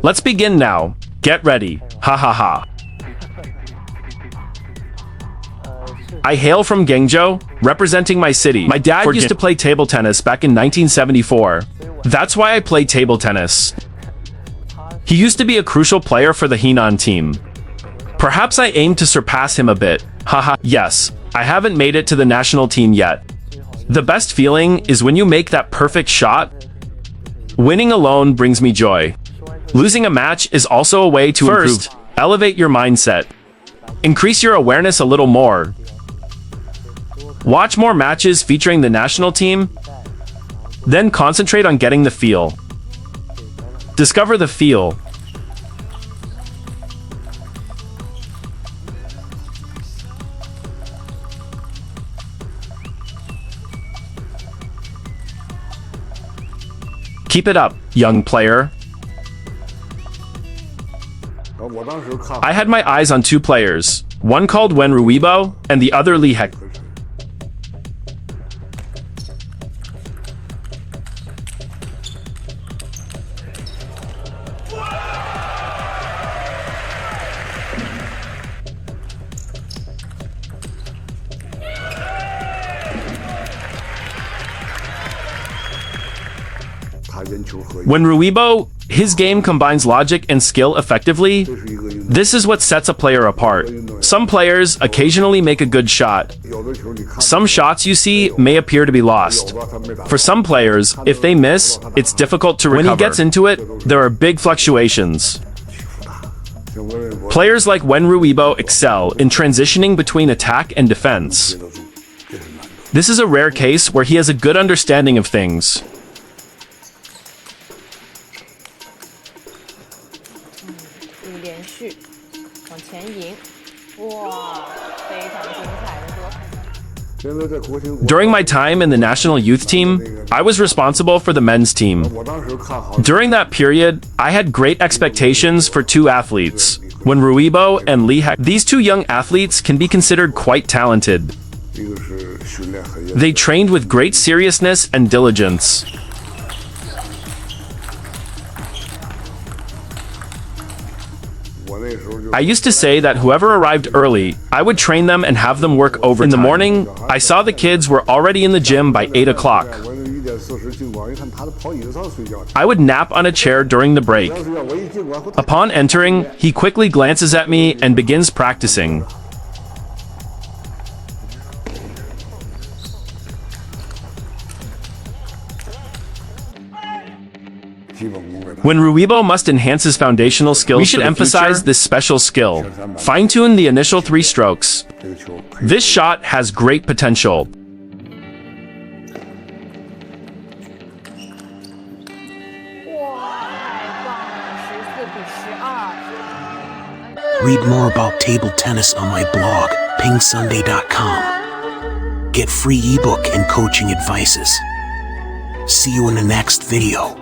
Let's begin now. Get ready. Ha ha ha. I hail from Guangzhou, representing my city. My dad used to play table tennis back in 1974. That's why I play table tennis. He used to be a crucial player for the Henan team. Perhaps I aim to surpass him a bit. Haha, yes, I haven't made it to the national team yet. The best feeling is when you make that perfect shot. Winning alone brings me joy. Losing a match is also a way to improve. Elevate your mindset. Increase your awareness a little more. Watch more matches featuring the national team. Then concentrate on getting the feel. Discover the feel. Keep it up, young player. I had my eyes on two players, one called WEN Ruibo and the other Li Wujun. WEN Ruibo, his game combines logic and skill effectively. This is what sets a player apart. Some players occasionally make a good shot. Some shots you see may appear to be lost. For some players, if they miss, it's difficult to recover. When he gets into it, there are big fluctuations. Players like WEN Ruibo excel in transitioning between attack and defense. This is a rare case where he has a good understanding of things. During my time in the national youth team, I was responsible for the men's team. During that period, I had great expectations for two athletes, WEN Ruibo and Li Wujun. These two young athletes can be considered quite talented. They trained with great seriousness and diligence. I used to say that whoever arrived early, I would train them and have them work overtime. In the morning, I saw the kids were already in the gym by 8 o'clock. I would nap on a chair during the break. Upon entering, he quickly glances at me and begins practicing. WEN Ruibo must enhance his foundational skills. We should emphasize this special skill. Fine-tune the initial 3 strokes. This shot has great potential. Read more about table tennis on my blog, PingSunday.com. Get free ebook and coaching advices. See you in the next video.